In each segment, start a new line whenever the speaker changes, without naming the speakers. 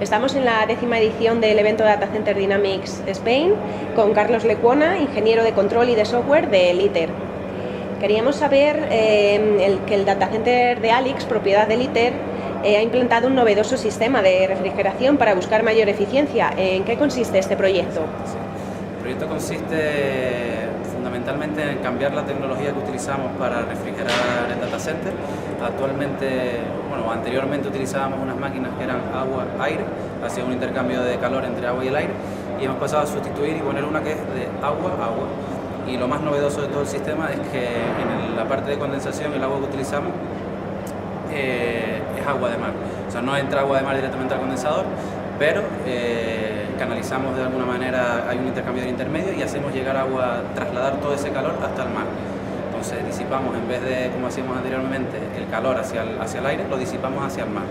Estamos en la 10ª edición del evento Data Center Dynamics Spain con Carlos Lecuona, ingeniero de control y de software de ITER. Queríamos saber que el Data Center de Alix, propiedad de ITER, ha implantado un novedoso sistema de refrigeración para buscar mayor eficiencia. ¿En qué consiste este proyecto?
El proyecto consiste fundamentalmente en cambiar la tecnología que utilizamos para refrigerar el data center. Anteriormente utilizábamos unas máquinas que eran agua-aire, hacía un intercambio de calor entre agua y el aire, y hemos pasado a sustituir y poner una que es de agua-agua. Y lo más novedoso de todo el sistema es que en la parte de condensación el agua que utilizamos es agua de mar. O sea, no entra agua de mar directamente al condensador, pero canalizamos de alguna manera, hay un intercambiador intermedio y hacemos llegar agua, trasladar todo ese calor hasta el mar. Entonces disipamos, en vez de como hacíamos anteriormente, el calor hacia el aire, lo disipamos hacia el mar.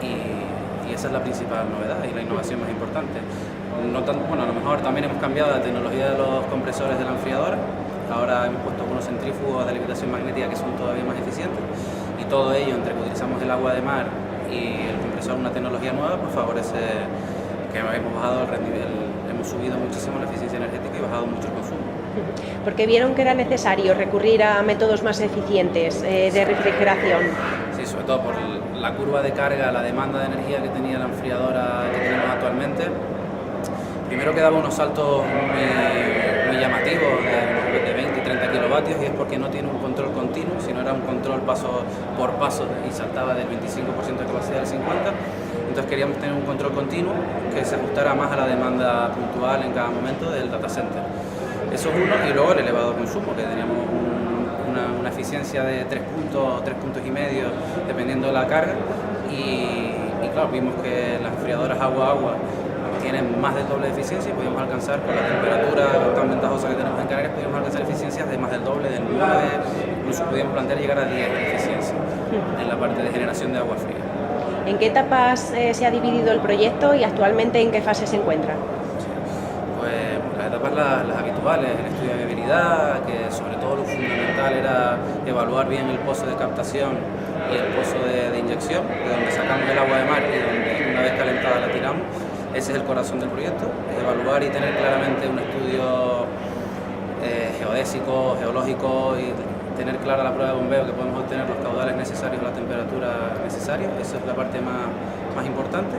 Y esa es la principal novedad y la innovación más importante. A lo mejor también hemos cambiado la tecnología de los compresores de la enfriadora. Ahora hemos puesto unos centrífugos de levitación magnética que son todavía más eficientes. Y todo ello, entre que utilizamos el agua de mar y el compresor, una tecnología nueva, pues favorece que hemos bajado hemos subido muchísimo la eficiencia energética y bajado mucho el consumo.
Porque vieron que era necesario recurrir a métodos más eficientes de refrigeración.
Sí, sobre todo por la curva de carga, la demanda de energía que tenía la enfriadora que tenemos actualmente. Primero que daba unos saltos muy llamativos de 20 y 30 kilovatios, y es porque no tiene un control continuo, sino era un control paso por paso y saltaba del 25% de capacidad al 50%. Entonces queríamos tener un control continuo que se ajustara más a la demanda puntual en cada momento del data center. Eso es uno, y luego el elevado consumo, que teníamos una eficiencia de 3 puntos y medio, dependiendo de la carga, y claro, vimos que las enfriadoras agua-agua tienen más del doble de eficiencia y podíamos alcanzar, con la temperatura tan ventajosa que tenemos en Canarias, podíamos alcanzar eficiencias de más del doble, del 9, incluso podíamos plantear llegar a 10 de eficiencia en la parte de generación de agua fría.
¿En qué etapas se ha dividido el proyecto y actualmente en qué fase se encuentra?
Pues las etapas las habituales, el estudio de viabilidad, que sobre todo lo fundamental era evaluar bien el pozo de captación y el pozo de inyección, de donde sacamos el agua de mar y donde una vez calentada la tiramos. Ese es el corazón del proyecto, evaluar y tener claramente un estudio geodésico, geológico, y tener clara la prueba de bombeo, que podemos obtener los caudales necesarios, la temperatura necesaria. Esa es la parte más importante.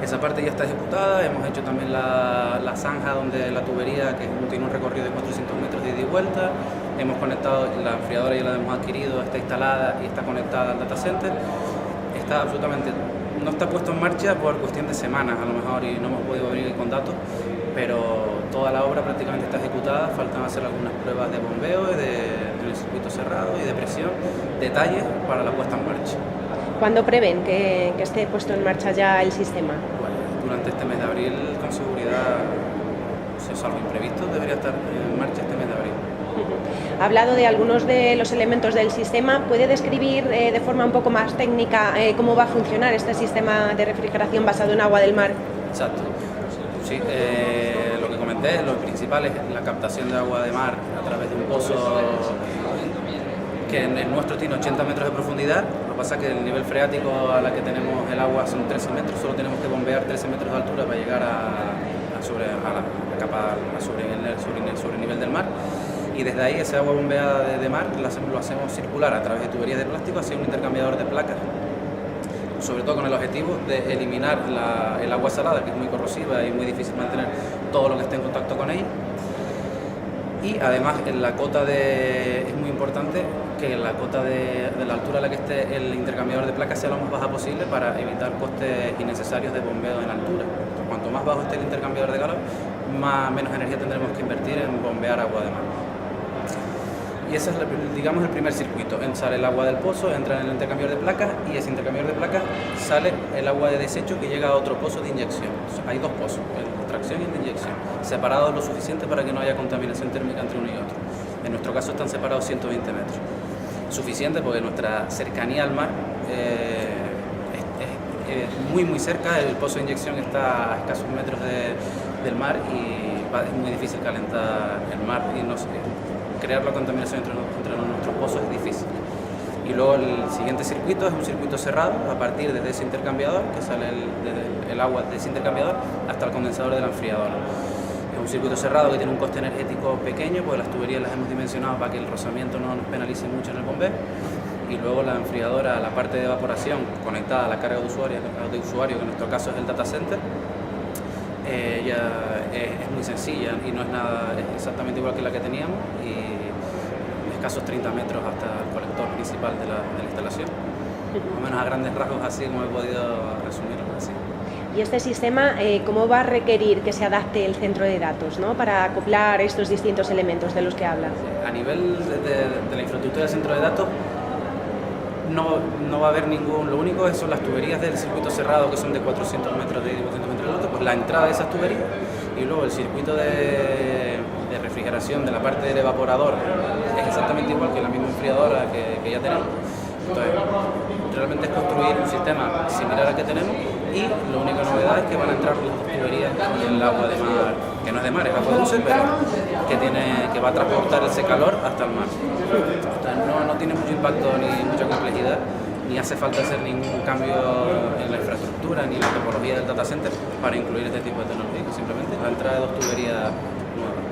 Esa parte ya está ejecutada. Hemos hecho también la zanja donde la tubería, que tiene un recorrido de 400 metros de ida y vuelta. Hemos conectado la enfriadora, ya la hemos adquirido, está instalada y está conectada al data center. Está absolutamente, no está puesto en marcha por cuestión de semanas a lo mejor, y no hemos podido venir con datos, pero toda la obra prácticamente está ejecutada. Faltan hacer algunas pruebas de bombeo, en el circuito cerrado y de presión, detalles para la puesta en marcha.
¿Cuándo prevén que esté puesto en marcha ya el sistema?
Pues durante este mes de abril, con seguridad, salvo imprevistos, debería estar en marcha este mes de abril.
Ha hablado de algunos de los elementos del sistema. ¿Puede describir de forma un poco más técnica cómo va a funcionar este sistema de refrigeración basado en agua del mar?
Exacto. Sí, lo que comenté, lo principal es la captación de agua de mar a través de un pozo que en el nuestro tiene 80 metros de profundidad. Lo que pasa es que el nivel freático a la que tenemos el agua son 13 metros, solo tenemos que bombear 13 metros de altura para llegar sobre el nivel del mar. Y desde ahí ese agua bombeada de mar lo hacemos circular a través de tuberías de plástico hacia un intercambiador de placas, sobre todo con el objetivo de eliminar el agua salada, que es muy corrosiva y muy difícil mantener todo lo que esté en contacto con ella. Y además es muy importante que la cota de la altura a la que esté el intercambiador de placas sea lo más baja posible para evitar costes innecesarios de bombeo en altura. Entonces, cuanto más bajo esté el intercambiador de calor, menos energía tendremos que invertir en bombear agua de mar. Y ese es, digamos, el primer circuito. Sale el agua del pozo, entra en el intercambiador de placas, y ese intercambiador de placas sale el agua de desecho que llega a otro pozo de inyección. Entonces, hay dos pozos, el de extracción y el de inyección, separados lo suficiente para que no haya contaminación térmica entre uno y otro. En nuestro caso están separados 120 metros. Suficiente porque nuestra cercanía al mar es muy cerca. El pozo de inyección está a escasos metros del mar y es muy difícil calentar el mar, y crear la contaminación entre nuestros pozos es difícil. Y luego el siguiente circuito es un circuito cerrado a partir de ese intercambiador, que sale desde el agua de ese intercambiador hasta el condensador de la enfriadora. Es un circuito cerrado que tiene un coste energético pequeño, porque las tuberías las hemos dimensionado para que el rozamiento no nos penalice mucho en el bombeo. Y luego la enfriadora, la parte de evaporación conectada a la carga de usuario, que en nuestro caso es el data center, ya es muy sencilla y no es nada, es exactamente igual que la que teníamos, y escasos 30 metros hasta el colector principal de la instalación. Más o menos a grandes rasgos, así como he podido resumirlo así.
¿Y este sistema cómo va a requerir que se adapte el centro de datos, ¿no?, para acoplar estos distintos elementos de los que hablas?
A nivel de la infraestructura del centro de datos, no va a haber ningún, lo único son las tuberías del circuito cerrado, que son de 400 metros de ida y 400 metros de longitud, pues la entrada de esas tuberías, y luego el circuito de refrigeración de la parte del evaporador es exactamente igual que la misma enfriadora que ya tenemos. Entonces, realmente es construir un sistema similar al que tenemos, y la única novedad es que van a entrar las tuberías y el agua de mar, que no es de mar, es agua dulce, pero que va a transportar ese calor hasta el mar. Entonces, no tiene mucho impacto ni mucha complejidad, ni hace falta hacer ningún cambio en la infraestructura ni en la topología del data center para incluir este tipo de tecnología, simplemente la entrada de dos tuberías nuevas.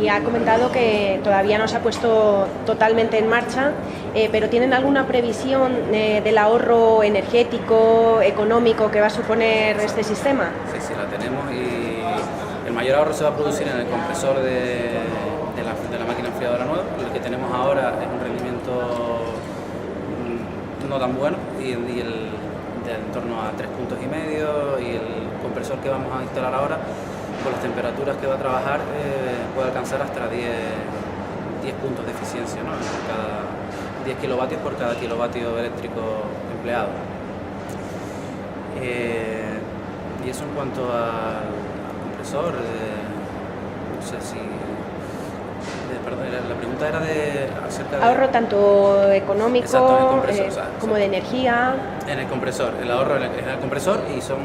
Y ha comentado que todavía no se ha puesto totalmente en marcha, pero ¿tienen alguna previsión del ahorro energético, económico que va a suponer este sistema?
Sí, la tenemos, y el mayor ahorro se va a producir en el compresor de la máquina enfriadora nueva. El que tenemos ahora es un rendimiento no tan bueno, y de en torno a 3,5 puntos, y el compresor que vamos a instalar ahora, con las temperaturas que va a trabajar, puede alcanzar hasta 10 puntos de eficiencia, ¿no?, cada 10 kilovatios por cada kilovatio eléctrico empleado. Y eso en cuanto al compresor, no sé si... perdón, la pregunta era acerca de...
Ahorro tanto económico.
Exacto, en el compresor,
como de energía.
En el compresor, el ahorro en el compresor, y son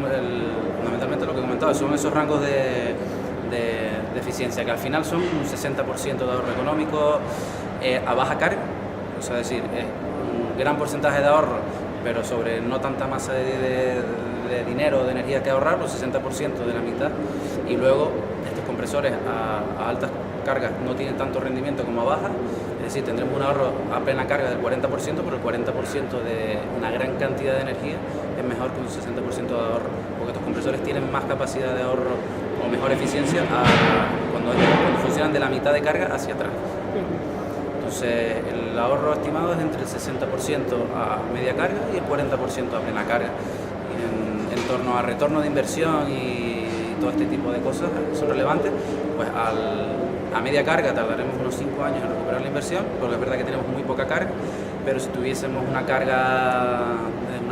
fundamentalmente lo que comentaba, son esos rangos de eficiencia, que al final son un 60% de ahorro económico a baja carga, o sea, es decir, es un gran porcentaje de ahorro, pero sobre no tanta masa de dinero o de energía que ahorrar, pues 60% de la mitad. Y luego estos compresores a altas cargas no tienen tanto rendimiento como a baja, es decir, tendremos un ahorro a plena carga del 40%, pero el 40% de una gran cantidad de energía es mejor que un 60% de ahorro, porque estos compresores tienen más capacidad de ahorro o mejor eficiencia cuando funcionan de la mitad de carga hacia atrás. Entonces, el ahorro estimado es entre el 60% a media carga y el 40% a plena carga. Y en torno a retorno de inversión y todo este tipo de cosas son relevantes, pues a media carga tardaremos unos 5 años en recuperar la inversión, porque es verdad que tenemos muy poca carga, pero si tuviésemos una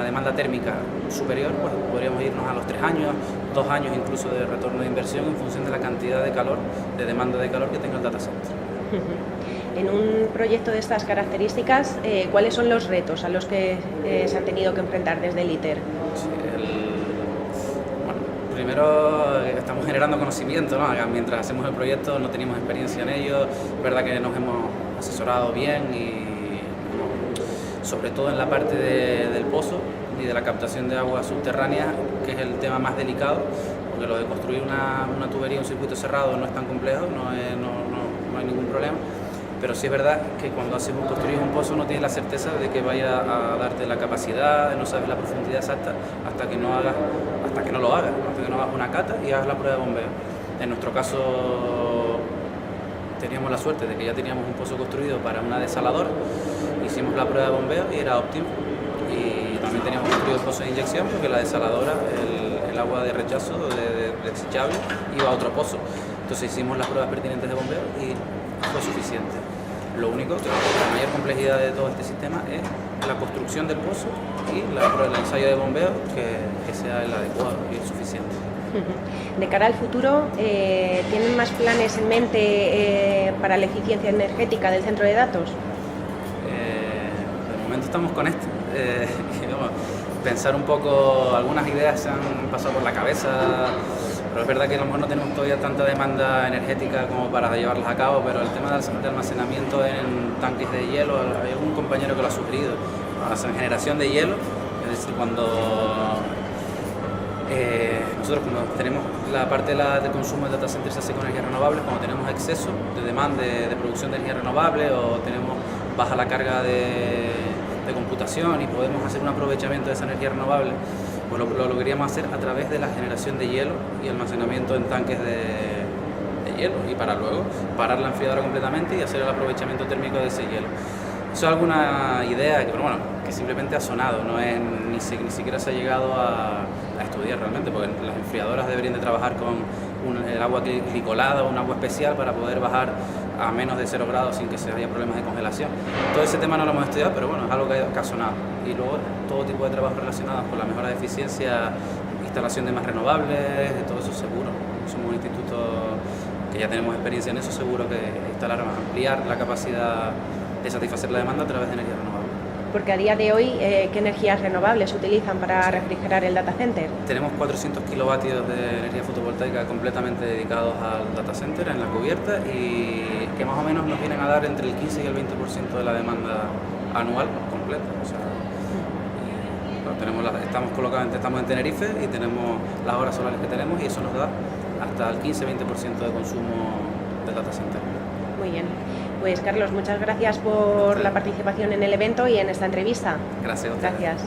demanda térmica superior, pues podríamos irnos a los 3 años, 2 años incluso de retorno de inversión, en función de la cantidad de calor, de demanda de calor que tenga el data center.
En un proyecto de estas características, ¿cuáles son los retos a los que se han tenido que enfrentar desde el ITER?
Sí, primero estamos generando conocimiento, ¿no? Mientras hacemos el proyecto no teníamos experiencia en ello, es verdad que nos hemos asesorado bien, y sobre todo en la parte del pozo y de la captación de agua subterránea, que es el tema más delicado, porque lo de construir una tubería, un circuito cerrado no es tan complejo, no hay ningún problema. Pero sí es verdad que cuando construyes un pozo no tienes la certeza de que vaya a darte la capacidad, no sabes la profundidad exacta hasta que no lo hagas una cata y hagas la prueba de bombeo. En nuestro caso teníamos la suerte de que ya teníamos un pozo construido para una desaladora, hicimos la prueba de bombeo y era óptimo, y también teníamos construido el pozo de inyección, porque la desaladora, el agua de rechazo desechable iba a otro pozo. Entonces hicimos las pruebas pertinentes de bombeo y fue suficiente. Lo único, la mayor complejidad de todo este sistema es la construcción del pozo y el ensayo de bombeo que sea el adecuado y el suficiente.
De cara al futuro, ¿tienen más planes en mente para la eficiencia energética del centro de datos?
De momento estamos con esto. Pensar un poco, algunas ideas se han pasado por la cabeza, Pero es verdad que a lo mejor no tenemos todavía tanta demanda energética como para llevarlas a cabo, pero el tema de almacenamiento en tanques de hielo, hay un compañero que lo ha sugerido, la generación de hielo, es decir, cuando nosotros cuando tenemos la parte de consumo de data centers así con energías renovables, cuando tenemos exceso de demanda de producción de energía renovable o tenemos baja la carga de computación y podemos hacer un aprovechamiento de esa energía renovable, pues lo queríamos hacer a través de la generación de hielo y almacenamiento en tanques de hielo, y para luego parar la enfriadora completamente y hacer el aprovechamiento térmico de ese hielo. Eso es alguna idea que, bueno, que simplemente ha sonado, no es, ni siquiera se ha llegado a estudiar realmente, porque las enfriadoras deberían de trabajar con el agua glicolada o un agua especial para poder bajar a menos de 0 grados sin que se haya problemas de congelación. Todo ese tema no lo hemos estudiado, pero bueno, es algo que ha sonado. Y luego todo tipo de trabajos relacionados con la mejora de eficiencia, instalación de más renovables, todo eso seguro. Somos un instituto que ya tenemos experiencia en eso, seguro que ampliar la capacidad de satisfacer la demanda a través de energía renovable.
Porque a día de hoy, ¿qué energías renovables se utilizan para refrigerar el data center?
Tenemos 400 kilovatios de energía fotovoltaica completamente dedicados al data center en la cubierta y que más o menos nos vienen a dar entre el 15 y el 20% de la demanda anual completa. O sea, bueno, estamos en Tenerife y tenemos las horas solares que tenemos y eso nos da hasta el 15-20% de consumo del data center.
Muy bien. Pues Carlos, muchas gracias por la participación en el evento y en esta entrevista.
Gracias.
Gracias.